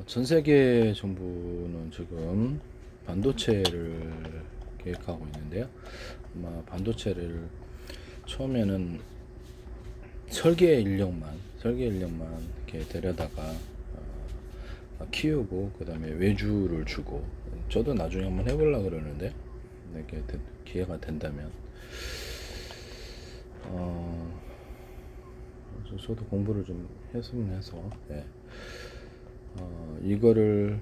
전 세계 정부는 지금 반도체를 계획하고 있는데요. 아마 반도체를 처음에는 설계 인력만 이렇게 데려다가 키우고 그 다음에 외주를 주고, 저도 나중에 한번 해보려고 그러는데 이렇게 기회가 된다면 그래서 저도 공부를 좀 했으면 해서, 네. 이거를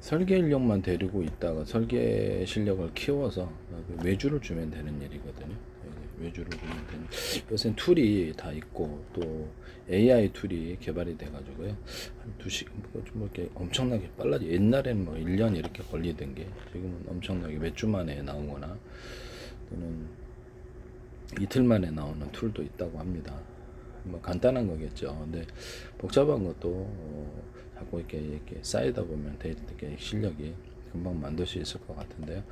설계 인력만 데리고 있다가 설계 실력을 키워서 외주를 주면 되는 일이거든요. 외주를 주면 되는. 요새 툴이 다 있고 또 AI 툴이 개발이 돼가지고요. 한 2시간 뭐 이렇게 엄청나게 빨라져. 옛날에는 뭐 1년 이렇게 걸리던 게 지금은 엄청나게 몇 주 만에 나오거나 또는 이틀 만에 나오는 툴도 있다고 합니다. 뭐 간단한 거겠죠. 근데 복잡한 것도 자꾸 이렇게 쌓이다 보면 이렇게 실력이 금방 만들 수 있을 것 같은데요.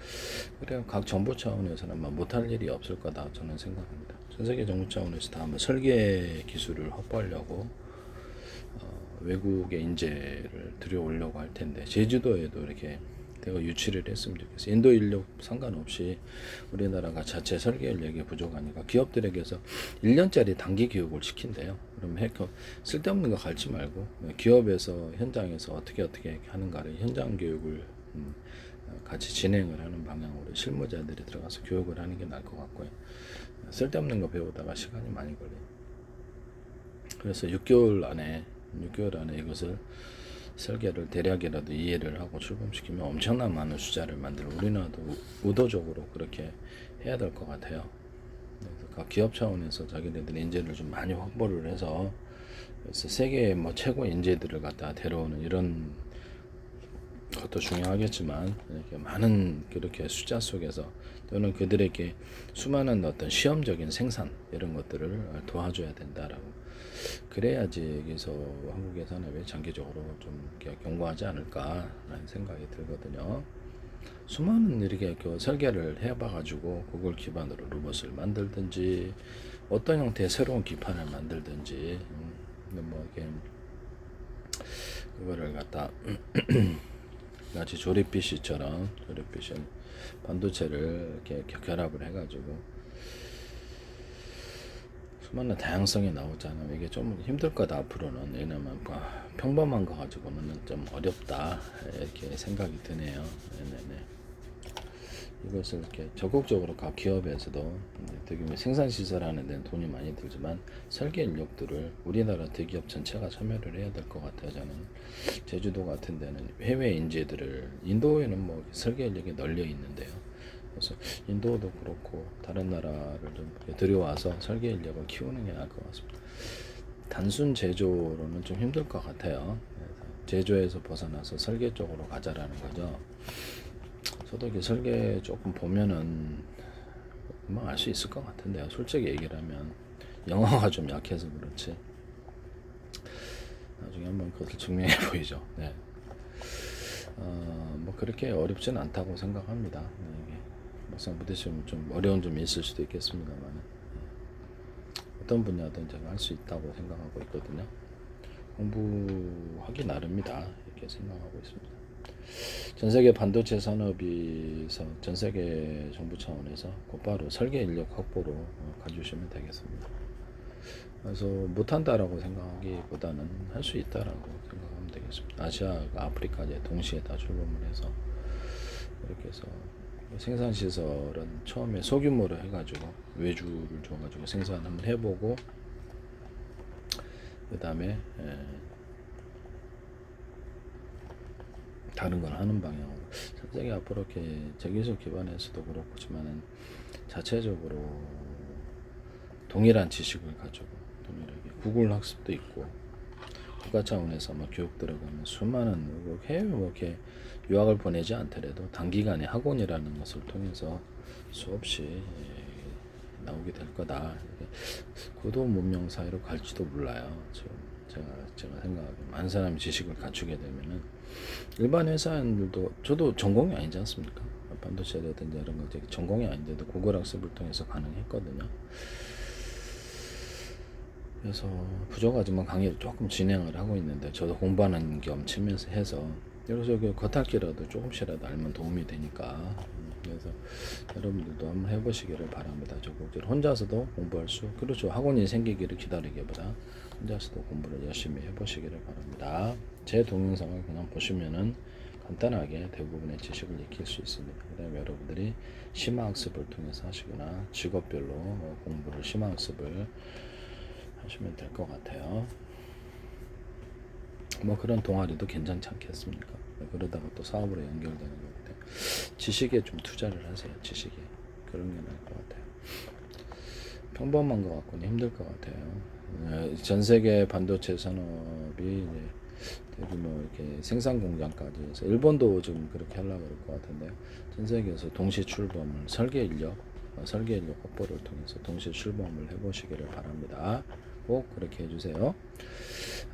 그래야 각 정부 차원에서는 못할 일이 없을 거다 저는 생각합니다. 전 세계 정부 차원에서 다 설계 기술을 확보하려고 외국의 인재를 들여오려고 할 텐데, 제주도에도 이렇게 대거 유치를 했으면 좋겠어요. 인도 인력 상관없이 우리나라가 자체 설계 인력이 부족하니까 기업들에게서 1년짜리 단기 교육을 시킨대요. 그럼 쓸데없는 거 가르치 말고 기업에서 현장에서 어떻게 하는가를 현장 교육을 같이 진행을 하는 방향으로 실무자들이 들어가서 교육을 하는 게 나을 것 같고요. 쓸데없는 거 배우다가 시간이 많이 걸려요. 그래서 6개월 안에 이것을 설계를 대략이라도 이해를 하고 출범시키면 엄청난 많은 숫자를 만들고, 우리나라도 의도적으로 그렇게 해야 될 것 같아요. 그래서 각 기업 차원에서 자기네들 인재를 좀 많이 확보를 해서, 그래서 세계 최고 인재들을 갖다 데려오는 이런 것도 중요하겠지만, 이렇게 많은 그렇게 숫자 속에서 또는 그들에게 수많은 어떤 시험적인 생산 이런 것들을 도와줘야 된다라고. 그래야지 여기서 한국의 산업이 장기적으로 좀 견고하지 않을까라는 생각이 들거든요. 수많은 이렇게 설계를 해봐가지고 그걸 기반으로 로봇을 만들든지 어떤 형태의 새로운 기판을 만들든지, 이렇게 그거를 갖다 마치 조립 반도체를 이렇게 결합을 해가지고 수많은 다양성이 나오잖아. 이게 좀 힘들 거다 앞으로는. 왜냐면 평범한 거 가지고는 좀 어렵다 이렇게 생각이 드네요. 네네네. 이것을 이렇게 적극적으로 각 기업에서도 되게 생산 시설 하는 데는 돈이 많이 들지만 설계 인력들을 우리나라 대기업 전체가 참여를 해야 될 것 같아요. 저는 제주도 같은 데는 해외 인재들을, 인도에는 설계 인력이 널려 있는데요. 그래서 인도도 그렇고 다른 나라를 좀 들여와서 설계 인력을 키우는 게 나을 것 같습니다. 단순 제조로는 좀 힘들 것 같아요. 제조에서 벗어나서 설계 쪽으로 가자라는 거죠. 저도 이렇게 설계 조금 보면은 알 수 있을 것 같은데요. 솔직히 얘기를 하면 영어가 좀 약해서 그렇지 나중에 한번 그것을 증명해 보이죠. 네. 그렇게 어렵진 않다고 생각합니다. 네. 막상 부딪히면 좀 어려운 점이 있을 수도 있겠습니다만, 어떤 분야든 제가 할 수 있다고 생각하고 있거든요. 공부하기 나름이다 이렇게 생각하고 있습니다. 전 세계 반도체 산업에서 전 세계 정부 차원에서 곧바로 설계 인력 확보로 가주시면 되겠습니다. 그래서 못한다라고 생각하기보다는 할 수 있다라고 생각하면 되겠습니다. 아시아가 아프리카에 동시에 다 출범을 해서 이렇게 해서 생산 시설은 처음에 소규모로 해가지고 외주를 줘가지고 생산 한번 해보고, 그 다음에 다른 걸 하는 방향으로. 전 세계 앞으로 이렇게 제기술 기반에서도 그렇지만은 자체적으로 동일한 지식을 가지고 동일하게 구글 학습도 있고, 국가 차원에서 교육 들어가면 수많은 해외 이렇게 유학을 보내지 않더라도 단기간에 학원이라는 것을 통해서 수없이 나오게 될 거다. 고도 문명 사회로 갈지도 몰라요. 지금 제가 생각하기에 많은 사람이 지식을 갖추게 되면은 일반 회사원들도, 저도 전공이 아니지 않습니까? 반도체라든지 이런 거 전공이 아닌데도 구글 학습을 통해서 가능했거든요. 그래서 부족하지만 강의를 조금 진행을 하고 있는데 저도 공부하는 겸 치면서 해서 그래서 그 겉핥기라도 조금씩이라도 알면 도움이 되니까 그래서 여러분들도 한번 해보시기를 바랍니다. 적극적으로 혼자서도 공부할 수 그렇죠. 학원이 생기기를 기다리기보다 혼자서도 공부를 열심히 해보시기를 바랍니다. 제 동영상을 그냥 보시면은 간단하게 대부분의 지식을 익힐 수 있습니다. 그 다음에 여러분들이 심화학습을 통해서 하시거나 직업별로 공부를 심화학습을 하시면 될 것 같아요. 뭐 그런 동아리도 괜찮지 않겠습니까? 그러다가 또 사업으로 연결되는 거거든요. 지식에 좀 투자를 하세요. 지식에. 그런 게 나을 것 같아요. 평범한 것 같고는 힘들 것 같아요. 전 세계 반도체 산업이 이제 대규모 이렇게 생산 공장까지 해서 일본도 좀 그렇게 하려고 그럴 것 같은데요. 전 세계에서 동시 출범을 설계 인력 확보를 통해서 동시 출범을 해보시기를 바랍니다. 꼭 그렇게 해주세요.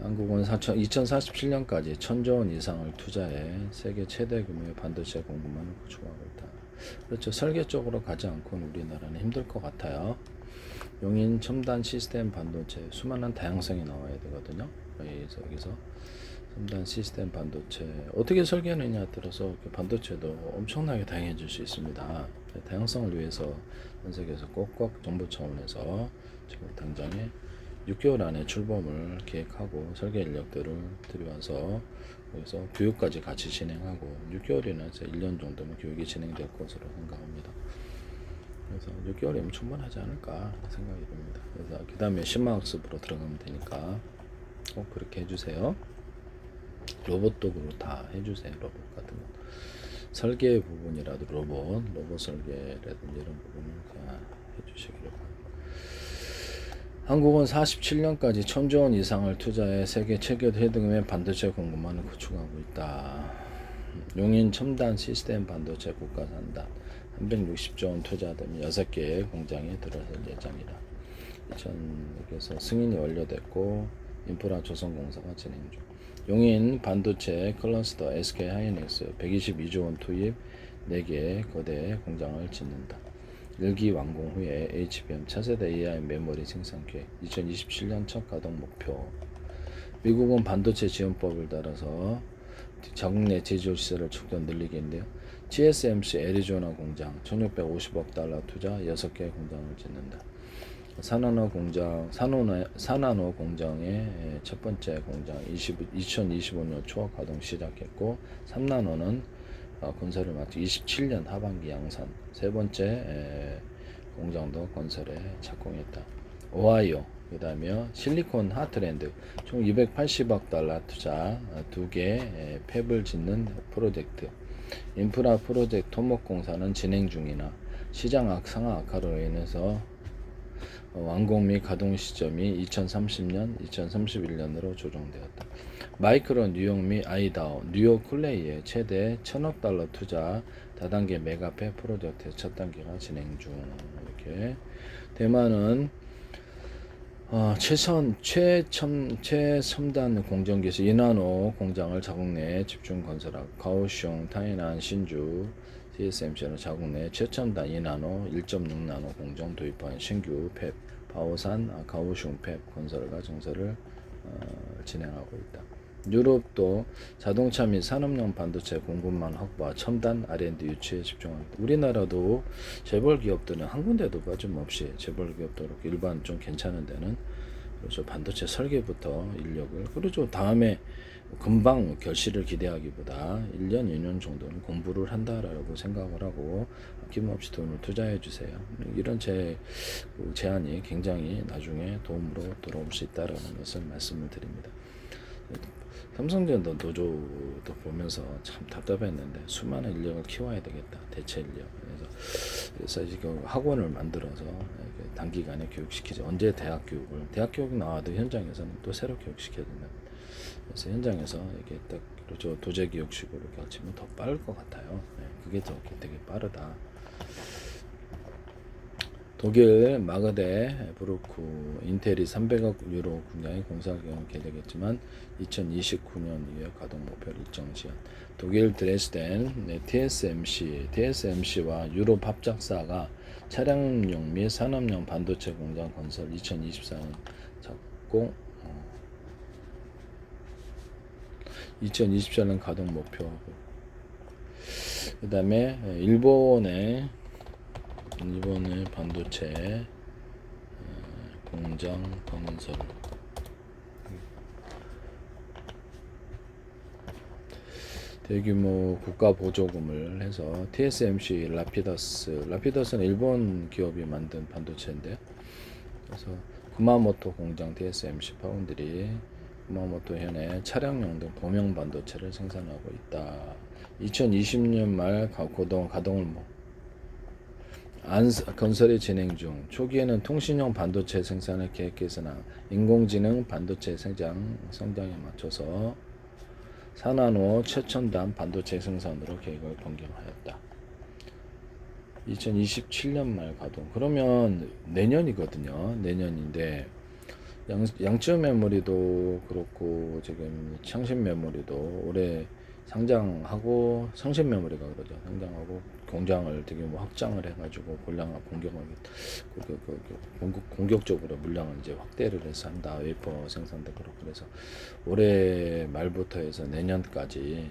한국은 2047년까지 1000조 원 이상을 투자해 세계 최대 규모의 반도체 공급망을 구축하고 있다. 그렇죠. 설계 쪽으로 가지 않고는 우리나라는 힘들 것 같아요. 용인 첨단 시스템 반도체 수많은 다양성이 나와야 되거든요. 여기서 첨단 시스템 반도체 어떻게 설계하느냐에 따라서 반도체도 엄청나게 다양해질 수 있습니다. 다양성을 위해서 전 세계에서 꼭꼭 정부 차원에서 지금 당장에 6개월 안에 출범을 계획하고 설계 인력들을 들여와서 그래서 교육까지 같이 진행하고 6개월이나 1년 정도면 교육이 진행될 것으로 생각합니다. 그래서 6개월이면 충분하지 않을까 생각이 듭니다. 그래서 그 다음에 심화학습으로 들어가면 되니까 꼭 그렇게 해주세요. 로봇도 다 해주세요. 로봇 같은 거 설계 부분이라도 로봇 설계라든지 이런 부분을 다 해주시기를 바랍니다. 한국은 47년까지 1000조 원 이상을 투자해 세계 최대 등의 반도체 공급망을 구축하고 있다. 용인 첨단 시스템 반도체 국가산단 360조 원 투자되면 6개의 공장에 들어설 예정이다. 2000에서 승인이 완료됐고 인프라 조성 공사가 진행 중. 용인 반도체 클러스터 SK 하이닉스 122조 원 투입 4개의 거대 공장을 짓는다. 1기 완공 후에 HBM 차세대 AI 메모리 생산 계획 2027년 첫 가동 목표. 미국은 반도체 지원법을 따라서 자국 내 제조 시설을 축전 늘리겠는데요. TSMC 애리조나 공장 1650억 달러 투자 6개 공장을 짓는다. 산나노 공장의 첫 번째 공장 2025년 초 가동 시작했고 3나노는 건설을 마치 27년 하반기 양산 세 번째 공장도 건설에 착공했다. 오하이오 그 다음에 실리콘 하트랜드 총 280억 달러 투자 2개 팹을 짓는 프로젝트. 인프라 프로젝트 토목공사는 진행 중이나 시장 상하 악화로 인해서 완공 및 가동 시점이 2030년, 2031년으로 조정되었다. 마이크론 뉴욕 및 아이다호, 뉴욕 클레이의 최대 1000억 달러 투자 다단계 메가팹 프로젝트 첫 단계가 진행 중. 이렇게 대만은 최첨단 공정기술 이나노 공장을 자국 내에 집중 건설하고 가오슝, 타이난, 신주 TSMC는 자국 내 최첨단 이나노 1.6나노 공정 도입한 신규 팹 바오산 가오슝 팹 건설과 정설을 진행하고 있다. 유럽도 자동차 및 산업용 반도체 공급망 확보와 첨단 R&D 유치에 집중합니다. 우리나라도 재벌 기업들은 한 군데도 빠짐없이 재벌 기업도 그렇게 일반 좀 괜찮은 데는 그렇죠. 반도체 설계부터 인력을 그렇죠. 다음에 금방 결실을 기대하기보다 1년, 2년 정도는 공부를 한다라고 생각을 하고 아낌없이 돈을 투자해 주세요. 이런 제 제안이 굉장히 나중에 도움으로 돌아올 수 있다라는 것을 말씀을 드립니다. 삼성전자 노조도 보면서 참 답답했는데 수많은 인력을 키워야 되겠다. 대체 인력. 그래서 지금 학원을 만들어서 단기간에 교육시키죠. 언제 대학 교육 나와도 현장에서는 또 새로 교육시켜야 된다. 그래서 현장에서 이렇게 딱 그렇죠. 도제 교육식으로 가르치면 더 빠를 것 같아요. 그게 더 되게 빠르다. 독일 마그데 브루크 인텔이 300억 유로 분야의 공사 계획을 계획했지만 2029년 이후에 가동 목표를 일정 시한. 독일 드레스덴 TSMC와 유럽 합작사가 차량용 및 산업용 반도체 공장 건설 2024년 있고 2024년 가동 목표하고 그 다음에 일본의 반도체 공장 건설 대규모 국가 보조금을 해서 TSMC 라피더스는 일본 기업이 만든 반도체인데 그래서 구마모토 공장 TSMC 파운드리 구마모토 현에 차량용 등 범용 반도체를 생산하고 있다. 2020년 말 가동을 건설이 진행 중. 초기에는 통신용 반도체 생산을 계획했으나 인공지능 반도체 성장에 맞춰서 4나노 최첨단 반도체 생산으로 계획을 변경하였다. 2027년 말 가동. 그러면 내년이거든요. 내년인데 양쯔 메모리도 그렇고 지금 창신 메모리도 올해 상장하고 성신 메모리가 그러죠. 상장하고 공장을 되게 확장을 해가지고 공격적으로 물량을 이제 확대를 해서 한다. 웨이퍼 생산도 그렇고 그래서 올해 말부터 해서 내년까지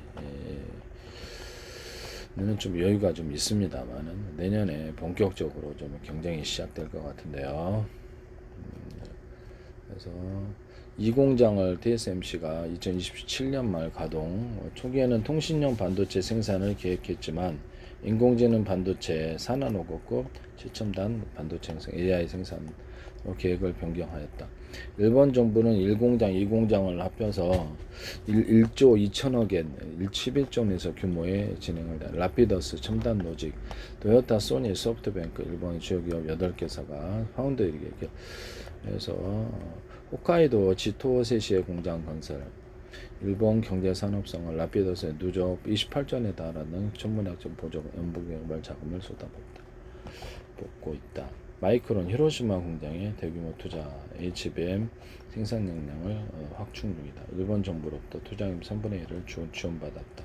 는 좀 여유가 좀 있습니다만은 내년에 본격적으로 좀 경쟁이 시작될 것 같은데요. 그래서 이 공장을 TSMC가 2027년 말 가동. 초기에는 통신용 반도체 생산을 계획했지만 인공지능 반도체 4나노급 최첨단 반도체 AI 생산으로 계획을 변경하였다. 일본 정부는 1공장, 2공장을 합해서 1조 2천억엔 11조 규모의 진행을 한 라피더스, 첨단 로직, 토요타, 소니, 소프트뱅크, 일본의 주요 기업 8개사가 파운드에게 해서 홈카이도 지토세시의 공장 건설, 일본 경제산업성을 라피더스의 누적 28조에 달하는 천문학적 보조 연구개발 자금을 쏟아붓고 있다. 마이크론 히로시마 공장에 대규모 투자, HBM 생산 역량을 확충 중이다. 일본 정부로부터 투자금 3분의 1을 지원받았다.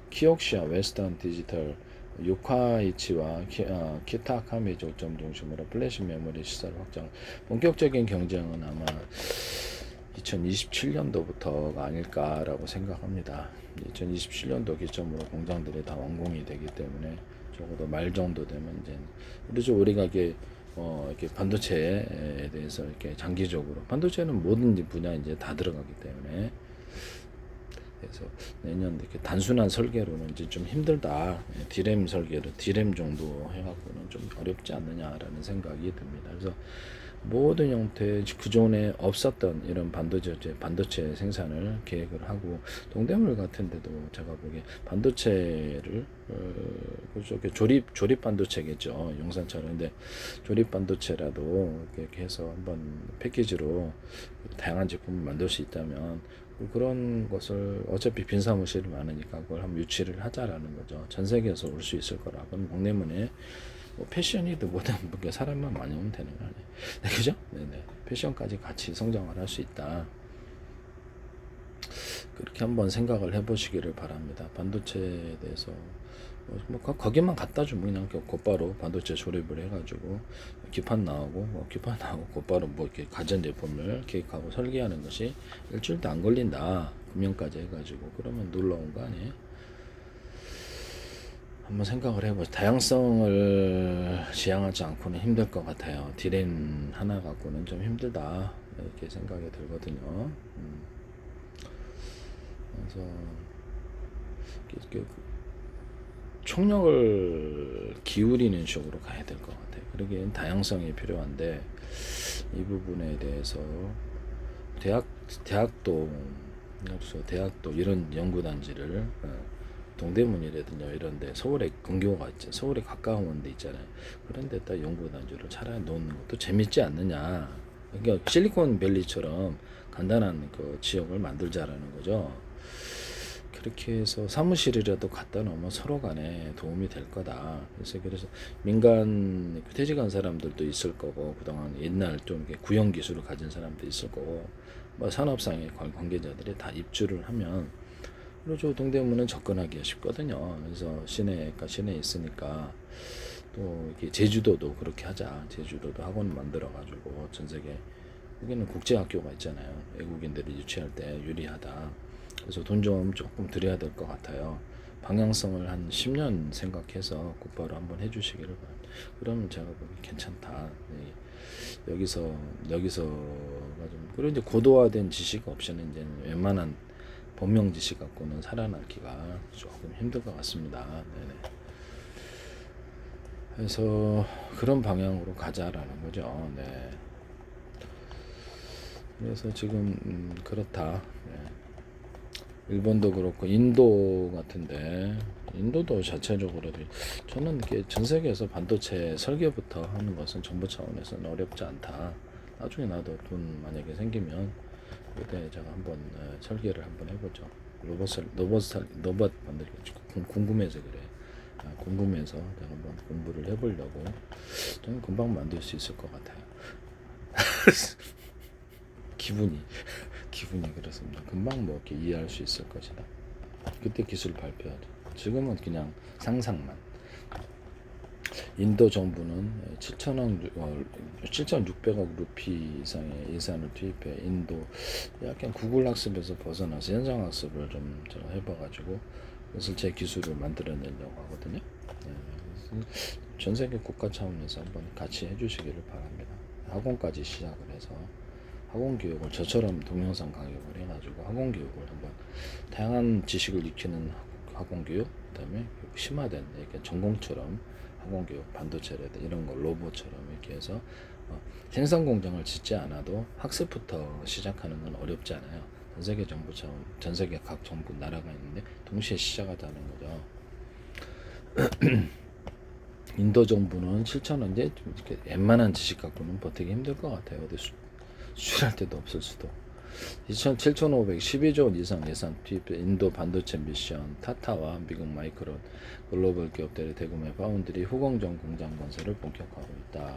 키옥시아, 웨스턴 디지털, 요카이치와 키타카미 조점 중심으로 플래시 메모리 시설 확장. 본격적인 경쟁은 아마 2027년도부터가 아닐까라고 생각합니다. 2027년도 기점으로 공장들이 다 완공이 되기 때문에 적어도 말 정도 되면 이제 그래서 우리가 이렇게 반도체에 대해서 이렇게 장기적으로 반도체는 모든 분야 이제 다 들어가기 때문에 그래서 내년 이렇게 단순한 설계로는 이제 좀 힘들다. 디램 설계로 디램 정도 해갖고는 좀 어렵지 않느냐라는 생각이 듭니다. 그래서 모든 형태의 그전에 없었던 이런 반도체 생산을 계획을 하고 동대문 같은 데도 제가 보기에 반도체를 그쪽에 조립 반도체겠죠. 용산처럼. 근데 조립 반도체라도 이렇게 해서 한번 패키지로 다양한 제품을 만들 수 있다면 그런 것을 어차피 빈 사무실이 많으니까 그걸 한번 유치를 하자라는 거죠. 전 세계에서 올 수 있을 거라. 그럼 동대문에 패션이든 뭐든 사람만 많이 오면 되는 거 아니에요. 네, 그죠? 네네. 패션까지 같이 성장을 할 수 있다. 그렇게 한번 생각을 해보시기를 바랍니다. 반도체에 대해서 거기만 갖다 주면 그냥 곧바로 반도체 조립을 해가지고 기판 나오고 곧바로 이렇게 가전제품을 계획하고 설계하는 것이 일주일도 안 걸린다. 금년까지 해가지고 그러면 놀라운 거 아니에요? 한번 생각을 해보죠. 다양성을 지향하지 않고는 힘들 것 같아요. 디램 하나 갖고는 좀 힘들다 이렇게 생각이 들거든요. 그래서 총력을 기울이는 쪽으로 가야 될 것 같아요. 그러기엔 다양성이 필요한데 이 부분에 대해서 대학도 이런 연구단지를 동대문이라든지 이런데 서울에 근교가 있죠. 서울에 가까운 데 있잖아요. 그런 데다 연구단지를 차라리 놓는 것도 재밌지 않느냐. 그러니까 실리콘밸리처럼 간단한 그 지역을 만들자라는 거죠. 그렇게 해서 사무실이라도 갖다 놓으면 서로 간에 도움이 될 거다. 그래서 민간 퇴직한 사람들도 있을 거고 그동안 옛날 좀 구형 기술을 가진 사람도 있을 거고 산업상의 관계자들이 다 입주를 하면 그리고 동대문은 접근하기가 쉽거든요. 그래서 시내에 있으니까 또 이렇게 제주도도 그렇게 하자. 제주도도 학원 만들어 가지고 전 세계 여기는 국제학교가 있잖아요. 외국인들이 유치할 때 유리하다. 그래서 돈 좀 조금 들여야 될 것 같아요. 방향성을 한 10년 생각해서 곧바로 한번 해주시기를 바랍니다. 그러면 제가 보기 괜찮다. 여기서가 좀 그리고 이제 고도화된 지식 없이는 이제 웬만한 범용 지식 갖고는 살아남기가 조금 힘들 것 같습니다. 네네. 그래서 그런 방향으로 가자라는 거죠. 네. 그래서 지금 그렇다. 네. 일본도 그렇고 인도 같은데 인도도 자체적으로 저는 이렇게 전 세계에서 반도체 설계부터 하는 것은 정부 차원에서는 어렵지 않다. 나중에 나도 돈 만약에 생기면 그때 제가 한번 설계를 한번 해보죠. 로봇 만들기 궁금해서 그래. 궁금해서 제가 한번 공부를 해보려고. 저는 금방 만들 수 있을 것 같아요. 기분이 그렇습니다. 금방 뭐 이렇게 이해할 수 있을 것이다. 그때 기술 발표하죠. 지금은 그냥 상상만. 인도 정부는 7,600억 루피 이상의 예산을 투입해 인도 약간 구글 학습에서 벗어나서 현장 학습을 좀 제가 해봐가지고 그래서 제 기술을 만들어내려고 하거든요. 네, 전 세계 국가 차원에서 한번 같이 해주시기를 바랍니다. 학원까지 시작을 해서 학원 교육을 저처럼 동영상 강의를 해가지고 학원 교육을 한번 다양한 지식을 익히는 학원 교육, 그다음에 심화된 이렇게 전공처럼 학원 교육, 반도체라든 이런 거 로봇처럼 이렇게 해서 생산 공장을 짓지 않아도 학습부터 시작하는 건 어렵지 않아요. 전 세계 정부 차원, 전 세계 각 정부 나라가 있는데 동시에 시작하자는 거죠. 인도 정부는 7,000원 이제 이렇게 웬만한 지식 갖고는 버티기 힘들 것 같아요. 어디 수출할 데도 없을 수도. 7,512조 원 이상 예산 투입 인도 반도체 미션 타타와 미국 마이크론 글로벌 기업들의 대규모 파운드리 후공정 공장 건설을 본격화하고 있다.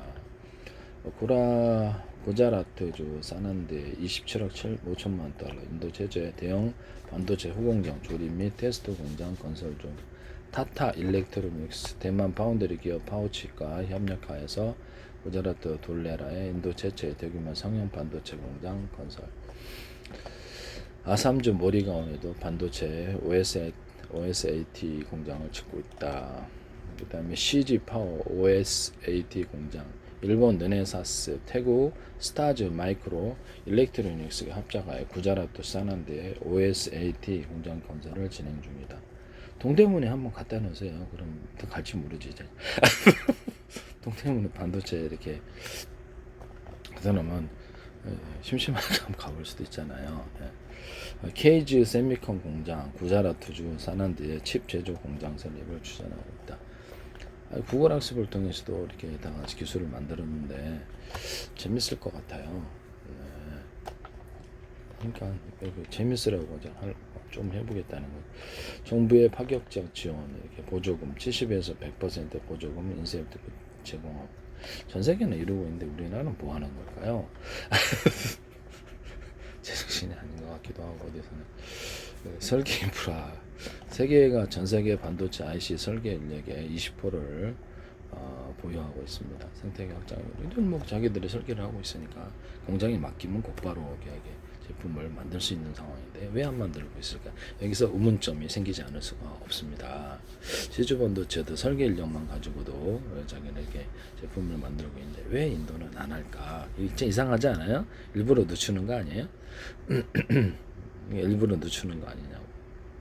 구자라트주 사난드에 27억 5천만 달러 인도 제조의 대형 반도체 후공장 조립 및 테스트 공장 건설 중. 타타 일렉트로닉스 대만 파운드리 기업 파우치과 협력하여서 구자라트 돌레라의 인도 최초의 대규모 성형 반도체 공장 건설. 아삼주 모리가온에도 반도체 OSAT 공장을 짓고 있다. 그 다음에 CG 파워 OSAT 공장, 일본 르네사스, 태국 스타즈 마이크로 일렉트로닉스가 합작하여 구자라트 사난드의 OSAT 공장 건설을 진행 중이다. 동대문에 한번 갖다 놓으세요. 그럼 더 갈지 모르지 이제. 동대문에 반도체 이렇게 그러면 심심하게 한번 가볼 수도 있잖아요. 케이지 세미콘 공장 구자라트주 사난드의 칩 제조 공장 설립을 추진하고 있다. 구글 학습을 통해서도 이렇게 다 기술을 만들었는데 재밌을 것 같아요. 그러니까 재밌으라고 좀 해보겠다는 거. 정부의 파격적 지원, 이렇게 보조금 70에서 100% 보조금 인센티브 제공하고. 전 세계는 이러고 있는데 우리나라는 뭐 하는 걸까요? 제정신이 아닌 것 같기도 하고 어디서는. 설계 인프라 세계가 전 세계 반도체 IC 설계 인력의 20%를 보유하고 있습니다. 생태계 확장. 이건 뭐 자기들이 설계를 하고 있으니까 공장에 맡기면 곧바로 이렇게 제품을 만들 수 있는 상황인데 왜 안 만들고 있을까? 여기서 의문점이 생기지 않을 수가 없습니다. 제주 반도체도 설계 인력만 가지고도 자기네게 제품을 만들고 있는데 왜 인도는 안 할까? 진짜 이상하지 않아요? 일부러 늦추는 거 아니에요? 일부러 늦추는 거 아니냐고.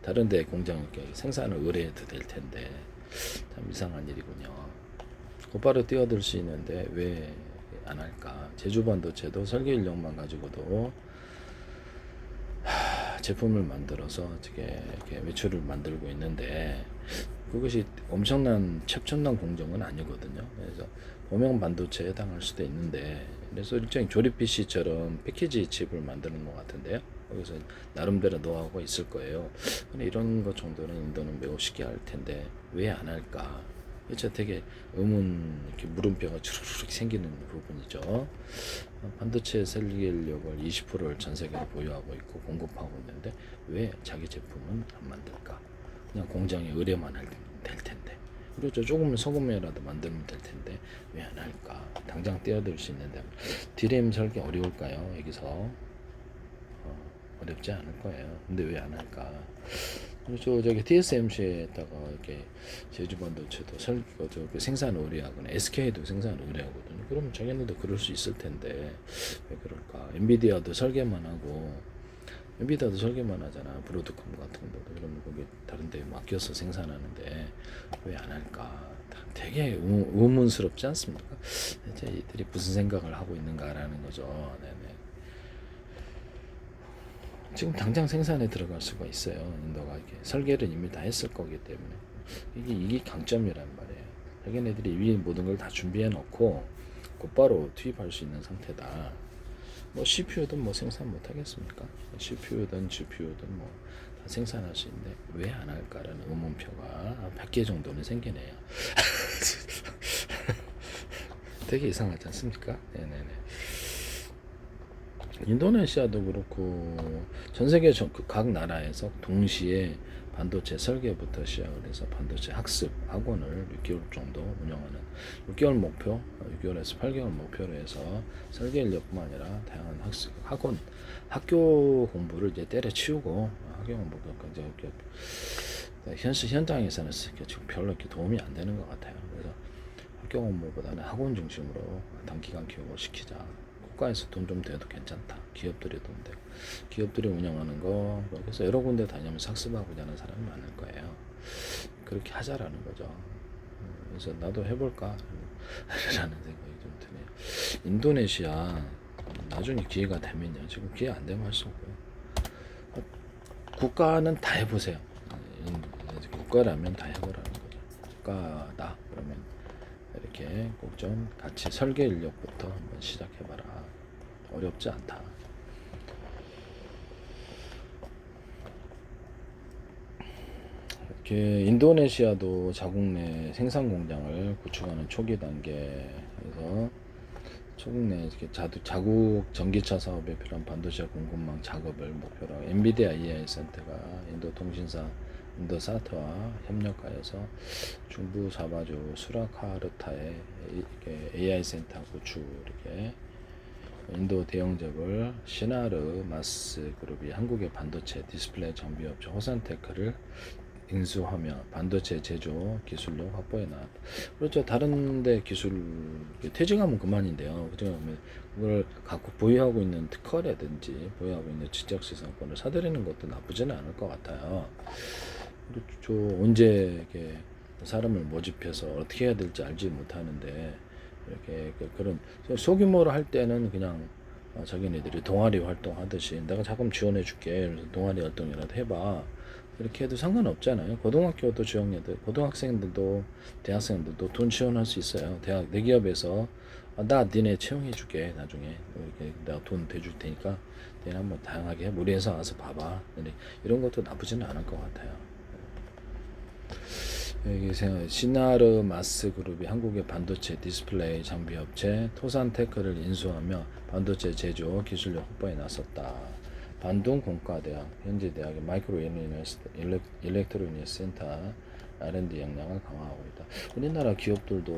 다른 데 공장 이렇게 생산을 의뢰해도 될 텐데 참 이상한 일이군요. 곧바로 뛰어들 수 있는데 왜 안 할까? 제주 반도체도 설계 인력만 가지고도 제품을 만들어서 이렇게 매출을 만들고 있는데 그것이 엄청난 최첨단 공정은 아니거든요. 그래서 범용 반도체에 해당할 수도 있는데 그래서 일종의 조립 PC처럼 패키지 칩을 만드는 것 같은데요. 거기서 나름대로 노하우가 있을 거예요. 근데 이런 것 정도는 인도는 매우 쉽게 할 텐데 왜 안 할까? 그렇죠. 되게 이렇게 물음표가 주르륵 생기는 부분이죠. 반도체 설계 인력을 20%를 전 세계로 보유하고 있고 공급하고 있는데 왜 자기 제품은 안 만들까? 그냥 공장에 의뢰만 될 텐데 그렇죠. 조금 소금이라도 만들면 될 텐데 왜 안 할까? 당장 뛰어들 수 있는데 디램 설계 어려울까요? 여기서 어렵지 않을 거예요. 근데 왜 안 할까? 그렇죠. 저기 TSMC에다가 이렇게 제주 반도체도 생산 의뢰하거나 SK도 생산 의뢰하거든요. 그러면 자기네도 그럴 수 있을 텐데 왜 그럴까? 엔비디아도 설계만 하고 엔비디아도 설계만 하잖아. 브로드컴 같은 것도. 그러면 거기 다른 데 맡겨서 생산하는데 왜 안 할까? 되게 의문스럽지 않습니까? 대체 이들이 무슨 생각을 하고 있는가라는 거죠. 네네. 지금 당장 생산에 들어갈 수가 있어요. 인도가 이렇게 설계를 이미 다 했을 거기 때문에 이게 강점이란 말이에요. 자기네들이 이 모든 걸 다 준비해 놓고 곧바로 투입할 수 있는 상태다. 뭐 CPU든 뭐 생산 못 하겠습니까? CPU든 GPU든 뭐 다 생산할 수 있는데 왜 안 할까라는 의문표가 100개 정도는 생기네요. 되게 이상하지 않습니까? 네네네. 인도네시아도 그렇고 전 세계 각 나라에서 동시에 반도체 설계부터 시작을 해서 반도체 학습 학원을 6개월 정도 운영하는 6개월 목표, 6개월에서 8개월 목표로 해서 설계 인력뿐만 아니라 다양한 학습 학원, 학교 공부를 이제 때려치우고 학교 공부가 굉장히 현장에서는 지금 별로 이렇게 도움이 안 되는 것 같아요. 그래서 학교 공부보다는 학원 중심으로 단기간 교육을 시키자. 국가에서 돈 좀 대도 괜찮다. 기업들이 돈 대고 기업들이 운영하는 거 그래서 여러 군데 다니면서 학습하고자 하는 사람이 많을 거예요. 그렇게 하자라는 거죠. 그래서 나도 해볼까 라는 생각이 좀 드네요. 인도네시아 나중에 기회가 되면요. 지금 기회 안 되면 할 수 없고요. 국가는 다 해보세요. 국가라면 다 해보라는 거죠. 국가다 그러면 이렇게 꼭 좀 같이 설계 인력부터 한번 시작해봐라. 어렵지 않다. 이렇게 인도네시아도 자국 내 생산 공장을 구축하는 초기 단계에서 자국 내 이렇게 자국 전기차 사업에 필요한 반도체 공급망 작업을 목표로 엔비디아 AI 센터가 인도 통신사 인도사트와 협력하여서 중부 사바주 수라카르타에 이렇게 AI 센터 구축 이렇게 인도 대형적을 시나르 마스 그룹이 한국의 반도체 디스플레이 장비업체 호산테크를 인수하며 반도체 제조 기술력 확보해 나왔다. 그렇죠. 다른데 기술 퇴직하면 그만인데요. 퇴직하면 그걸 갖고 보유하고 있는 특허라든지 보유하고 있는 지적재산권을 사들이는 것도 나쁘지는 않을 것 같아요. 그렇죠. 언제 이렇게 사람을 모집해서 어떻게 해야 될지 알지 못하는데 이렇게 그런 소규모로 할 때는 그냥 자기네들이 동아리 활동하듯이 내가 자금 지원해 줄게. 그래서 동아리 활동이라도 해봐. 이렇게 해도 상관없잖아요. 고등학교도 지원해도 고등학생들도 대학생들도 돈 지원할 수 있어요. 대학 대기업에서 나 니네 채용해 줄게. 나중에 이렇게 내가 돈 대줄 테니까 니네 한번 다양하게 우리 회사 와서 봐봐. 이런 것도 나쁘지는 않을 것 같아요. 여기 시나르 마스 그룹이 한국의 반도체 디스플레이 장비 업체 토산테크를 인수하며 반도체 제조 기술력 확보에 나섰다. 반동 공과대학 현재 대학의 마이크로 일렉트로니스 센터 R&D 역량을 강화하고 있다. 우리나라 기업들도